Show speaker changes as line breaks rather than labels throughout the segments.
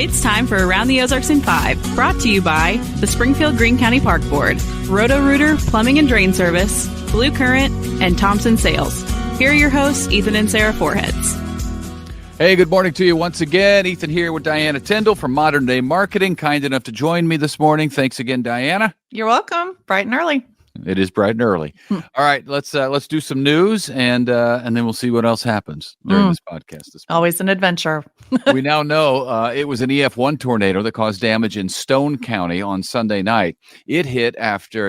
It's time for Around the Ozarks in 5, brought to you by the Springfield Greene County Park Board, Roto-Rooter Plumbing and Drain Service, Blue Current, and Thompson Sales. Here are your hosts, Ethan and Sarah Foreheads.
Hey, good morning to you once again. Ethan here with Diana Tyndall from Modern Day Marketing. Kind enough to join me this morning. Thanks again, Diana.
You're welcome. Bright and early.
It is bright and early. All right, let's do some news, and then we'll see what else happens during this podcast. This morning.
Always an adventure.
We now know it was an EF1 tornado that caused damage in Stone County on Sunday night. It hit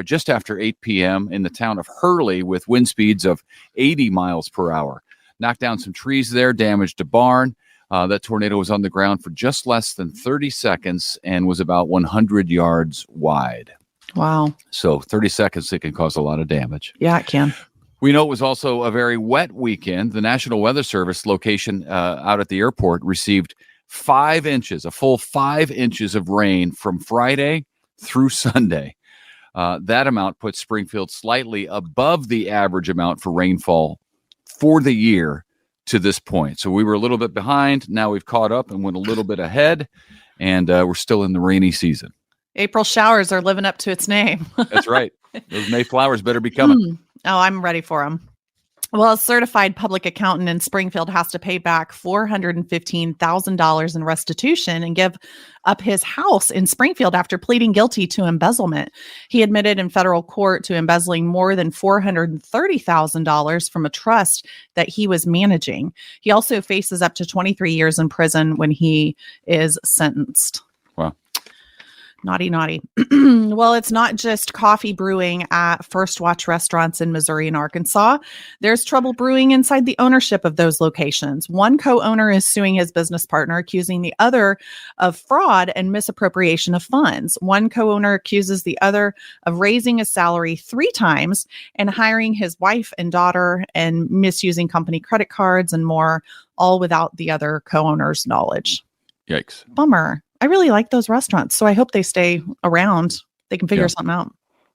just after 8 p.m. in the town of Hurley with wind speeds of 80 miles per hour. Knocked down some trees there, damaged a barn. That tornado was on the ground for just less than 30 seconds and was about 100 yards wide.
Wow.
So 30 seconds, it can cause a lot of damage.
Yeah, it can.
We know it was also a very wet weekend. The National Weather Service location out at the airport received 5 inches, a full 5 inches of rain from Friday through Sunday. That amount puts Springfield slightly above the average amount for rainfall for the year to this point. So we were a little bit behind. Now we've caught up and went a little bit ahead, and we're still in the rainy season.
April showers are living up to its name.
That's right. Those May flowers better be coming.
Oh, I'm ready for them. Well, a certified public accountant in Springfield has to pay back $415,000 in restitution and give up his house in Springfield after pleading guilty to embezzlement. He admitted in federal court to embezzling more than $430,000 from a trust that he was managing. He also faces up to 23 years in prison when he is sentenced.
Wow.
Naughty, naughty. Well, it's not just coffee brewing at First Watch restaurants in Missouri and Arkansas. There's trouble brewing inside the ownership of those locations. One co-owner is suing his business partner, accusing the other of fraud and misappropriation of funds. One co-owner accuses the other of raising his salary 3 times and hiring his wife and daughter and misusing company credit cards and more, all without the other co-owner's knowledge.
Yikes.
Bummer. I really like those restaurants, so I hope they stay around. They can figure something out.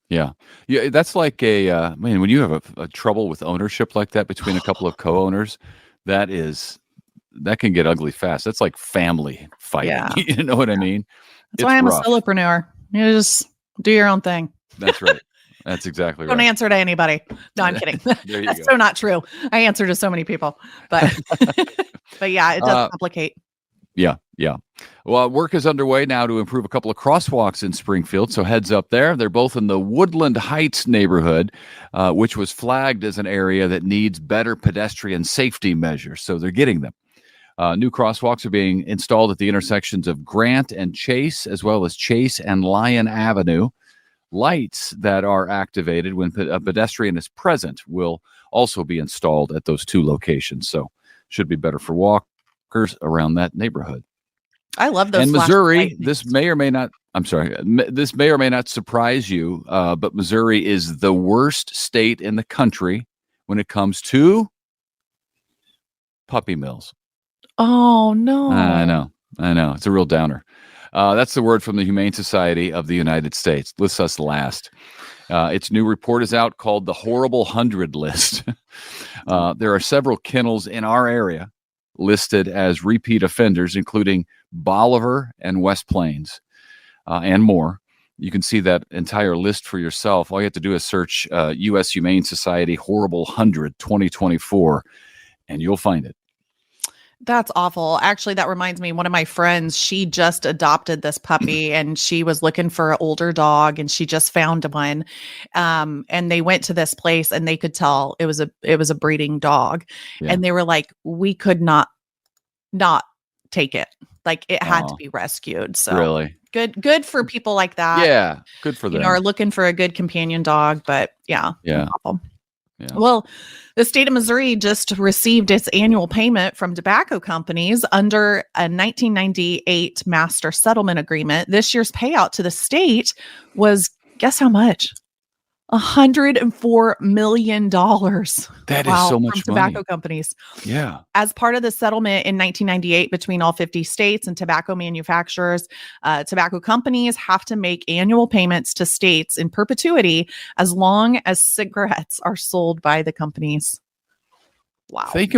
Yeah. That's like when you have a trouble with ownership like that between a couple of co-owners, that can get ugly fast. That's like family fighting. Yeah. You know what I mean?
That's why I'm rough. A solopreneur. You just do your own thing.
That's right. That's exactly right.
Don't answer to anybody. No, I'm kidding. That's so not true. I answer to so many people, but but yeah, it does complicate.
Yeah. Well, work is underway now to improve a couple of crosswalks in Springfield, so heads up there. They're both in the Woodland Heights neighborhood, which was flagged as an area that needs better pedestrian safety measures, so they're getting them. New crosswalks are being installed at the intersections of Grant and Chase, as well as Chase and Lyon Avenue. Lights that are activated when a pedestrian is present will also be installed at those 2 locations, so should be better for walkers around that neighborhood.
I love those.
And Missouri, this may or may not surprise you, but Missouri is the worst state in the country when it comes to puppy mills.
Oh, no.
I know. It's a real downer. That's the word from the Humane Society of the United States. Lists us last. Its new report is out called the Horrible 100 List. There are several kennels in our area listed as repeat offenders, including Bolivar and West Plains, and more. You can see that entire list for yourself. All you have to do is search U.S. Humane Society Horrible 100 2024, and you'll find it.
That's awful. Actually, that reminds me, one of my friends, she just adopted this puppy and she was looking for an older dog and she just found one. And they went to this place and they could tell it was a breeding dog. Yeah. And they were like, we could not take it. Like it had to be rescued. So
really
good for people like that.
Yeah. Good for them.
Are looking for a good companion dog, but yeah. Awful.
Yeah.
Well, the state of Missouri just received its annual payment from tobacco companies under a 1998 master settlement agreement. This year's payout to the state was, guess how much? $104 million.
That is so much
from
money.
Tobacco companies.
Yeah.
As part of the settlement in 1998 between all 50 states and tobacco manufacturers, tobacco companies have to make annual payments to states in perpetuity as long as cigarettes are sold by the companies. Wow.
Think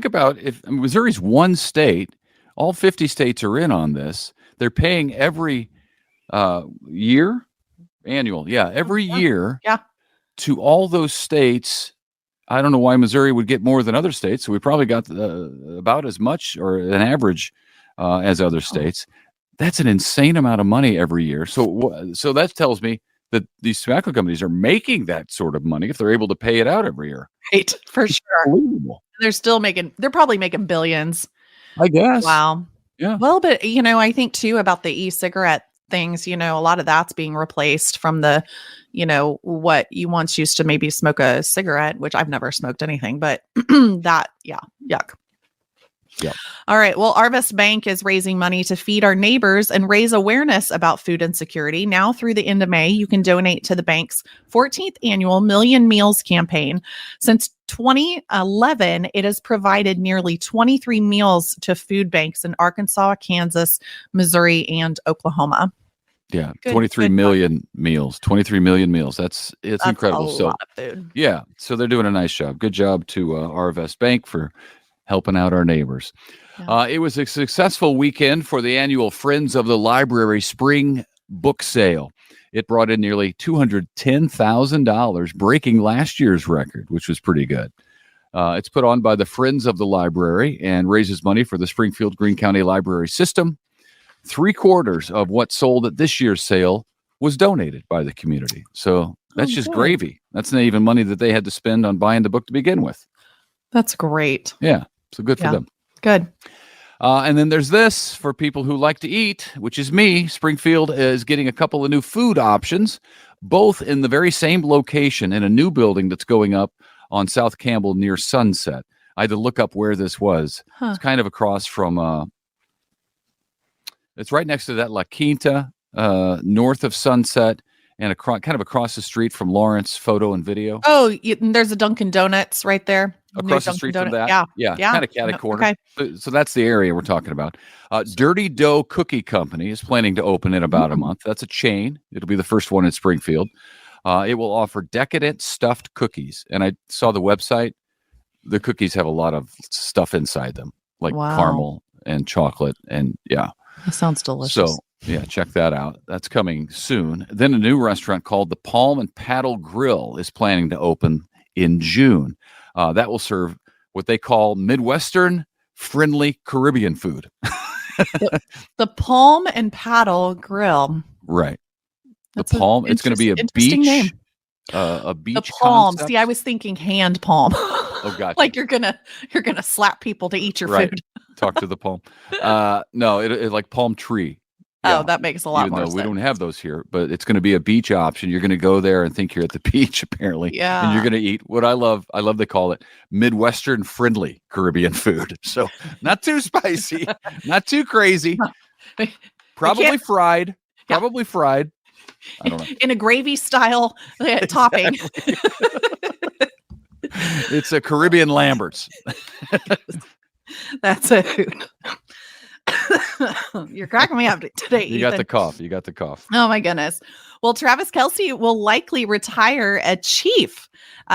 about if Missouri's one state. all 50 states are in on this. They're paying every year, annual, every year to all those states. I don't know why Missouri would get more than other states. So we probably got about as much or an average as other states. That's an insane amount of money every year. So that tells me that these tobacco companies are making that sort of money if they're able to pay it out every year.
Right, for sure. They're probably making billions.
I guess.
Wow.
Yeah.
Well, but I think too about the e-cigarette things, a lot of that's being replaced from the, what you once used to maybe smoke a cigarette, which I've never smoked anything, but yuck.
Yeah.
All right. Well, Arvest Bank is raising money to feed our neighbors and raise awareness about food insecurity. Now through the end of May, you can donate to the bank's 14th annual Million Meals campaign. Since 2011, it has provided nearly 23 meals to food banks in Arkansas, Kansas, Missouri, and Oklahoma.
Yeah, 23 million meals. 23 million meals. It's incredible.
A lot of food.
Yeah, so they're doing a nice job. Good job to Arvest Bank for helping out our neighbors. Yeah. It was a successful weekend for the annual Friends of the Library Spring Book Sale. It brought in nearly $210,000, breaking last year's record, which was pretty good. It's put on by the Friends of the Library and raises money for the Springfield Greene County Library System. 3/4 of what sold at this year's sale was donated by the community. So that's just gravy. That's not even money that they had to spend on buying the book to begin with.
That's great.
Yeah. So good for them.
Good.
And then there's this for people who like to eat, which is me. Springfield is getting a couple of new food options, both in the very same location in a new building that's going up on South Campbell near Sunset. I had to look up where this was. It's kind of across from, it's right next to that La Quinta, north of Sunset, and kind of across the street from Lawrence Photo and Video.
Oh, there's a Dunkin' Donuts right there.
Across the street from that. Yeah. Kind of catty corner. Okay. So that's the area we're talking about. Dirty Dough Cookie Company is planning to open in about a month. That's a chain. It'll be the first one in Springfield. It will offer decadent stuffed cookies. And I saw the website. The cookies have a lot of stuff inside them, like caramel and chocolate. And
that sounds delicious.
So check that out. That's coming soon. Then a new restaurant called the Palm and Paddle Grill is planning to open in June. That will serve what they call Midwestern friendly Caribbean food.
The Palm and Paddle Grill.
Right. It's going to be a beach name. A beach.
The palm.
Concept.
See, I was thinking hand palm.
Oh, gotcha.
Like you're gonna slap people to eat your food.
Talk to the palm. No, it like palm tree.
Oh, that makes a lot more sense.
We don't have those here, but it's going to be a beach option. You're going to go there and think you're at the beach, apparently.
Yeah.
And you're going to eat what I love they call it Midwestern friendly Caribbean food. So not too spicy, not too crazy. Probably fried. Probably fried. I don't know.
In a gravy style topping.
It's a Caribbean Lambert's.
That's a food. You're cracking me up today.
You got the cough.
Oh my goodness. Well, Travis Kelce will likely retire a Chief.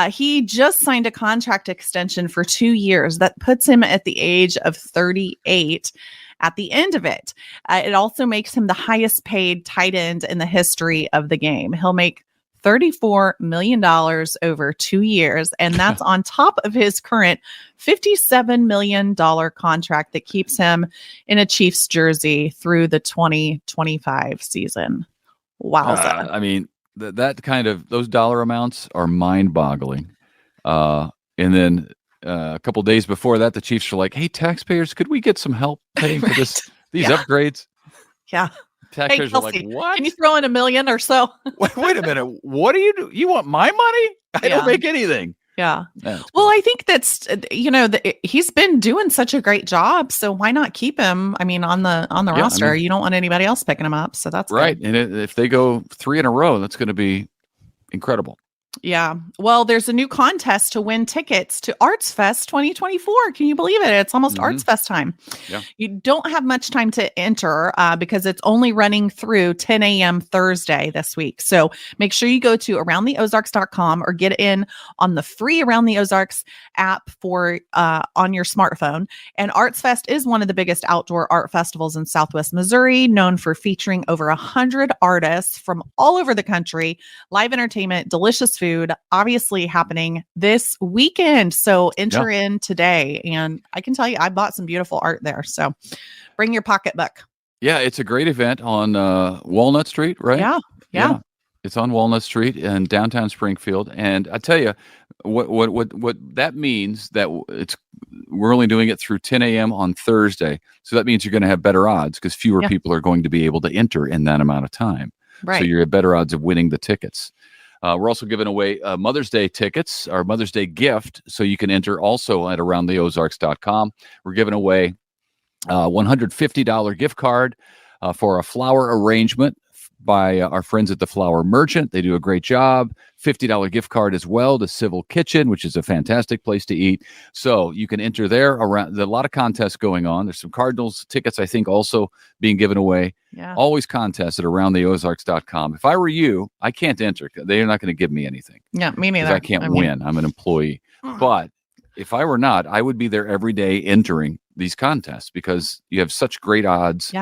He just signed a contract extension for 2 years that puts him at the age of 38 at the end of it. It also makes him the highest paid tight end in the history of the game. He'll make $34 million over 2 years. And that's on top of his current $57 million contract that keeps him in a Chiefs jersey through the 2025 season. Wowza.
I mean, that kind of, those dollar amounts are mind boggling. And then a couple of days before that, the Chiefs were like, hey, taxpayers, could we get some help paying for these upgrades?
Yeah.
Taxpayers are like, what?
Can you throw in $1 million or so?
Wait a minute. What do you do? You want my money? I don't make anything.
Yeah. Well, I think that's, he's been doing such a great job. So why not keep him? I mean, on the roster, I mean, you don't want anybody else picking him up. So that's
right.
good.
And if they go 3 in a row, that's going to be incredible.
Yeah. Well, there's a new contest to win tickets to Arts Fest 2024. Can you believe it? It's almost Arts Fest time.
Yeah.
You don't have much time to enter because it's only running through 10 a.m. Thursday this week. So make sure you go to aroundtheozarks.com or get in on the free Around the Ozarks app for on your smartphone. And Arts Fest is one of the biggest outdoor art festivals in Southwest Missouri, known for featuring over 100 artists from all over the country, live entertainment, delicious food, obviously happening this weekend. So enter in today. And I can tell you, I bought some beautiful art there. So bring your pocketbook.
Yeah, it's a great event on Walnut Street, right?
Yeah.
It's on Walnut Street in downtown Springfield. And I tell you, what that means that we're only doing it through 10 a.m. on Thursday. So that means you're going to have better odds because fewer people are going to be able to enter in that amount of time.
Right.
So you're at better odds of winning the tickets. We're also giving away Mother's Day tickets, our Mother's Day gift, so you can enter also at aroundtheozarks.com. We're giving away a $150 gift card for a flower arrangement by our friends at the Flower Merchant. They do a great job. $50 gift card as well to Civil Kitchen, which is a fantastic place to eat. So you can enter there. There's a lot of contests going on. There's some Cardinals tickets, I think, also being given away.
Yeah.
Always contests at aroundtheozarks.com. If I were you, I can't enter. They're not going to give me anything.
Yeah, me neither.
I can't win. I'm an employee. But if I were not, I would be there every day entering these contests because you have such great odds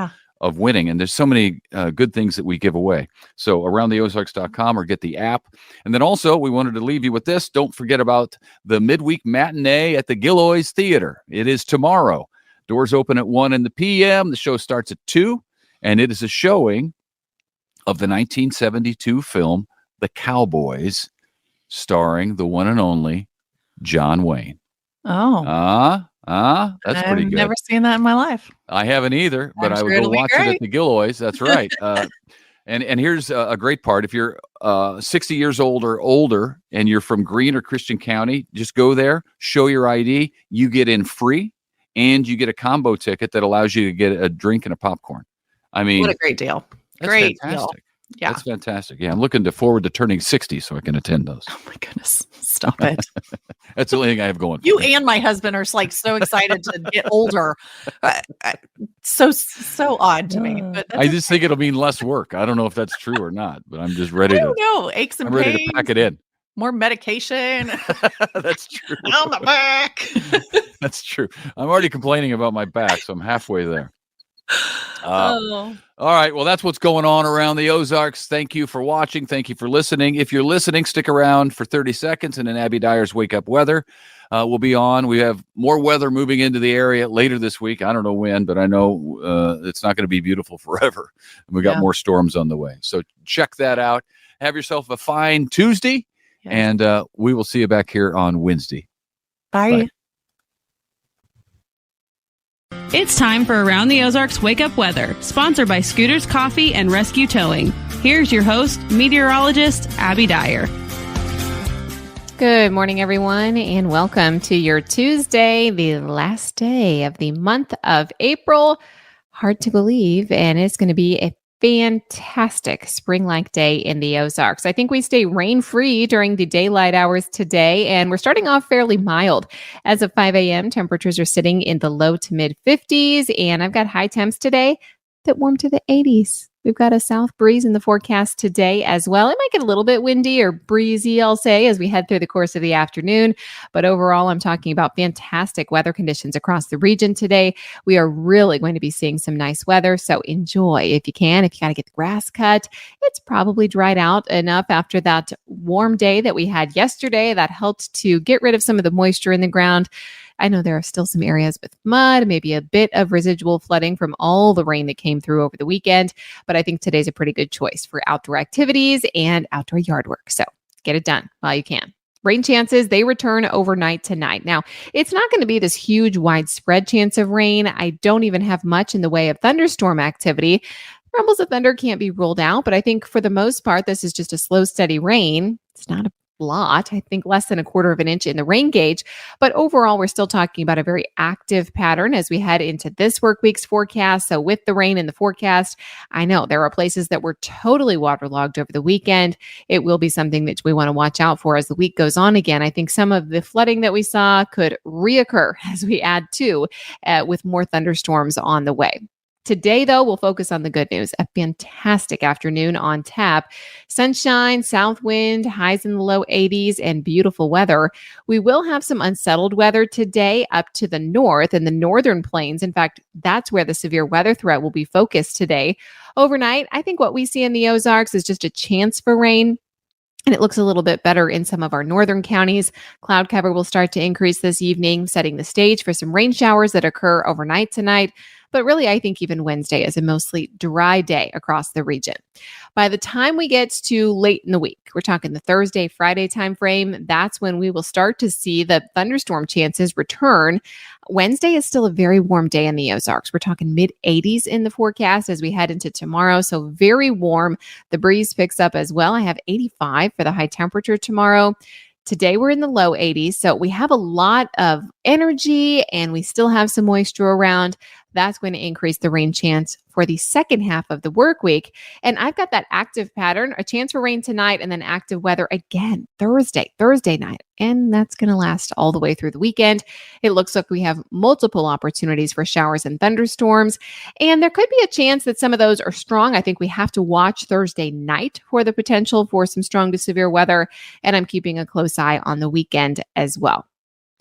of winning. And there's so many good things that we give away. So aroundtheozarks.com or get the app. And then also we wanted to leave you with this. Don't forget about the midweek matinee at the Gilloy's Theater. It is tomorrow. Doors open at 1 p.m. The show starts at 2. And it is a showing of the 1972 film, The Cowboys, starring the one and only John Wayne.
Oh.
That's pretty good.
I've never seen that in my life.
I haven't either, but I would go watch it at the Gilloy's. That's right. And here's a great part. If you're 60 years old or older and you're from Greene or Christian County, just go there, show your ID. You get in free, and you get a combo ticket that allows you to get a drink and a popcorn. I mean,
what a great deal. Great deal. Yeah.
That's fantastic. Yeah. I'm looking forward to turning 60 so I can attend those.
Oh my goodness. Stop it.
That's the only thing I have going for
You
me.
and my husband are like so excited to get older. So odd to me. But
I just think it'll mean less work. I don't know if that's true or not, but I'm just ready
aches and
I'm
pains.
ready to pack it in.
More medication.
That's true.
On the back.
That's true. I'm already complaining about my back, so I'm halfway there. All right. Well, that's what's going on around the Ozarks. Thank you for watching. Thank you for listening. If you're listening, stick around for 30 seconds and then Abby Dyer's Wake Up Weather will be on. We have more weather moving into the area later this week. I don't know when, but I know it's not going to be beautiful forever. And we got more storms on the way. So check that out. Have yourself a fine Tuesday, and we will see you back here on Wednesday.
Bye.
It's time for Around the Ozarks Wake Up Weather, sponsored by Scooters Coffee and Rescue Towing. Here's your host, meteorologist Abby Dyer.
Good morning, everyone, and welcome to your Tuesday, the last day of the month of April. Hard to believe, and it's going to be a fantastic spring-like day in the Ozarks. I think we stay rain-free during the daylight hours today, and we're starting off fairly mild. As of 5 a.m., temperatures are sitting in the low to mid-50s, and I've got high temps today that warm to the 80s. We've got a south breeze in the forecast today as well. It might get a little bit windy or breezy, I'll say, as we head through the course of the afternoon. But overall, I'm talking about fantastic weather conditions across the region today. We are really going to be seeing some nice weather, so enjoy if you can. If you got to get the grass cut, it's probably dried out enough after that warm day that we had yesterday. That helped to get rid of some of the moisture in the ground. I know there are still some areas with mud, maybe a bit of residual flooding from all the rain that came through over the weekend, but I think today's a pretty good choice for outdoor activities and outdoor yard work. So get it done while you can. Rain chances, they return overnight tonight. Now, it's not going to be this huge widespread chance of rain. I don't even have much in the way of thunderstorm activity. Rumbles of thunder can't be ruled out, but I think for the most part, this is just a slow, steady rain. It's not a lot. I think less than a quarter of an inch in the rain gauge. But overall, we're still talking about a very active pattern as we head into this work week's forecast. So with the rain in the forecast, I know there are places that were totally waterlogged over the weekend. It will be something that we want to watch out for as the week goes on again. I think some of the flooding that we saw could reoccur as we add to with more thunderstorms on the way. Today, though, we'll focus on the good news. A fantastic afternoon on tap. Sunshine, south wind, highs in the low 80s, and beautiful weather. We will have some unsettled weather today up to the north and the northern plains. In fact, that's where the severe weather threat will be focused today. Overnight, I think what we see in the Ozarks is just a chance for rain. And it looks a little bit better in some of our northern counties. Cloud cover will start to increase this evening, setting the stage for some rain showers that occur overnight tonight. But really, I think even Wednesday is a mostly dry day across the region. By the time we get to late in the week, we're talking the Thursday, Friday timeframe, that's when we will start to see the thunderstorm chances return. Wednesday is still a very warm day in the Ozarks. We're talking mid 80s in the forecast as we head into tomorrow. So very warm. The breeze picks up as well. I have 85 for the high temperature tomorrow. Today, we're in the low 80s, so we have a lot of energy and we still have some moisture around. That's going to increase the rain chance for the second half of the work week. And I've got that active pattern, a chance for rain tonight and then active weather again Thursday night. And that's going to last all the way through the weekend. It looks like we have multiple opportunities for showers and thunderstorms. And there could be a chance that some of those are strong. I think we have to watch Thursday night for the potential for some strong to severe weather. And I'm keeping a close eye on the weekend as well.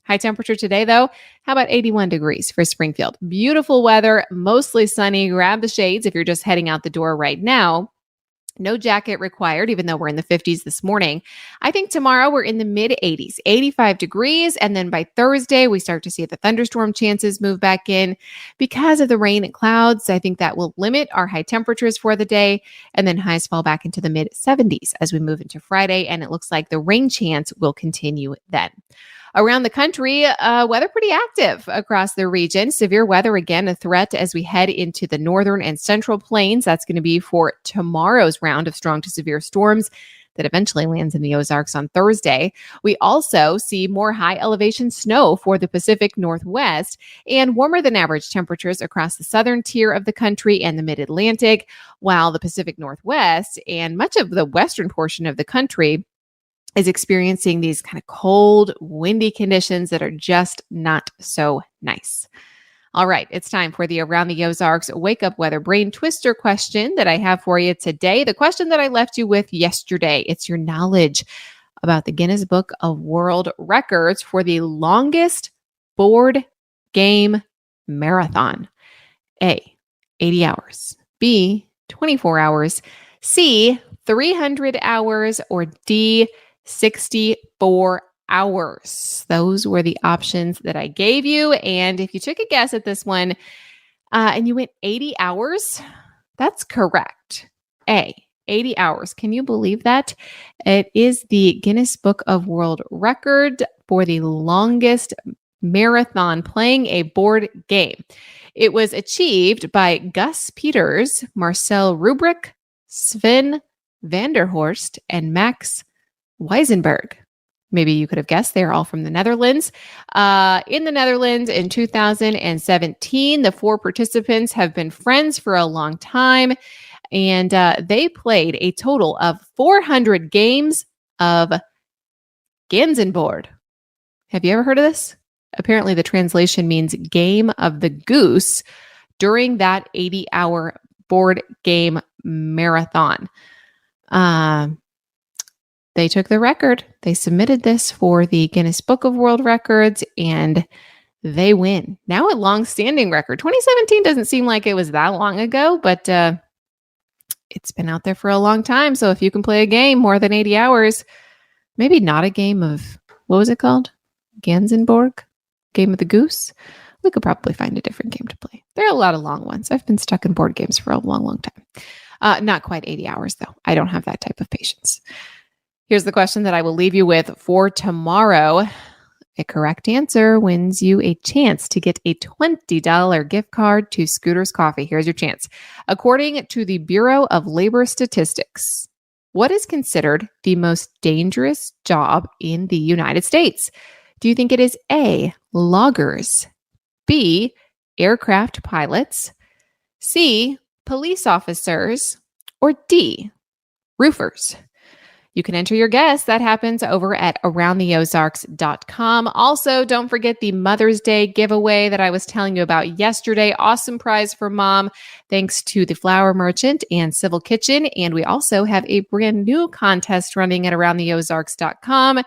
High temperature today, though, how about 81 degrees for Springfield? Beautiful weather, mostly sunny. Grab the shades if you're just heading out the door right now. No jacket required, even though we're in the 50s this morning. I think tomorrow we're in the mid 80s, 85 degrees. And then by Thursday, we start to see the thunderstorm chances move back in. Because of the rain and clouds, I think that will limit our high temperatures for the day. And then highs fall back into the mid 70s as we move into Friday. And it looks like the rain chance will continue then. Around the country, weather pretty active across the region. Severe weather, again, a threat as we head into the northern and central plains. That's going to be for tomorrow's round of strong to severe storms that eventually lands in the Ozarks on Thursday. We also see more high elevation snow for the Pacific Northwest and warmer than average temperatures across the southern tier of the country and the mid-Atlantic, while the Pacific Northwest and much of the western portion of the country is experiencing these kind of cold, windy conditions that are just not so nice. All right, it's time for the Around the Ozarks Wake Up Weather Brain Twister question that I have for you today. The question that I left you with yesterday. It's your knowledge about the Guinness Book of World Records for the longest board game marathon. A, 80 hours. B, 24 hours. C, 300 hours. Or D, 64 hours. Those were the options that I gave you. And if you took a guess at this one and you went 80 hours, that's correct. A, 80 hours. Can you believe that? It is the Guinness Book of World Record for the longest marathon playing a board game. It was achieved by Gus Peters, Marcel Rubrick, Sven Vanderhorst, and Max Weisenberg. Maybe you could have guessed they're all from the Netherlands. In the Netherlands in 2017, the four participants have been friends for a long time, and they played a total of 400 games of Ganzenboard. Have you ever heard of this? Apparently, the translation means game of the goose during that 80-hour board game marathon. They took the record. They submitted this for the Guinness Book of World Records, and they win. Now a long-standing record. 2017 doesn't seem like it was that long ago, but it's been out there for a long time. So if you can play a game more than 80 hours, maybe not a game of, what was it called? Ganzenborg? Game of the Goose? We could probably find a different game to play. There are a lot of long ones. I've been stuck in board games for a long, long time. Not quite 80 hours, though. I don't have that type of patience. Here's the question that I will leave you with for tomorrow. A correct answer wins you a chance to get a $20 gift card to Scooter's Coffee. Here's your chance. According to the Bureau of Labor Statistics, what is considered the most dangerous job in the United States? Do you think it is A, loggers, B, aircraft pilots, C, police officers, or D, roofers? You can enter your guess. That happens over at aroundtheozarks.com. Also, don't forget the Mother's Day giveaway that I was telling you about yesterday. Awesome prize for mom, thanks to the Flower Merchant and Civil Kitchen. And we also have a brand new contest running at aroundtheozarks.com.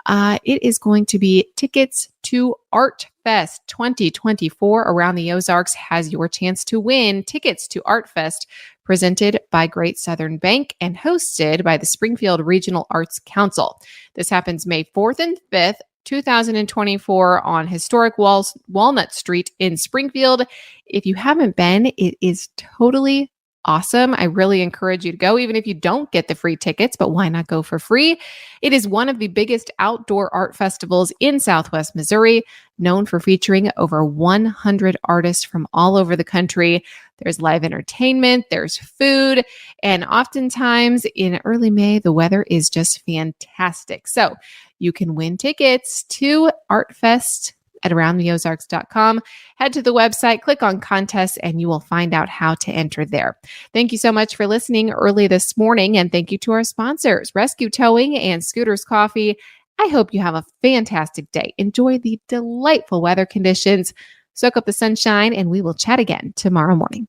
It is going to be tickets to Art Fest 2024. Around the Ozarks has your chance to win tickets to Art Fest, presented by Great Southern Bank and hosted by the Springfield Regional Arts Council. This happens May 4th and 5th, 2024 on historic Walnut Street in Springfield. If you haven't been, it is totally awesome. I really encourage you to go, even if you don't get the free tickets, but why not go for free? It is one of the biggest outdoor art festivals in Southwest Missouri, known for featuring over 100 artists from all over the country. There's live entertainment, there's food, and oftentimes in early May, the weather is just fantastic. So you can win tickets to Art Fest at aroundtheozarks.com. Head to the website, click on contests, and you will find out how to enter there. Thank you so much for listening early this morning, and thank you to our sponsors, Rescue Towing and Scooters Coffee. I hope you have a fantastic day. Enjoy the delightful weather conditions. Soak up the sunshine, and we will chat again tomorrow morning.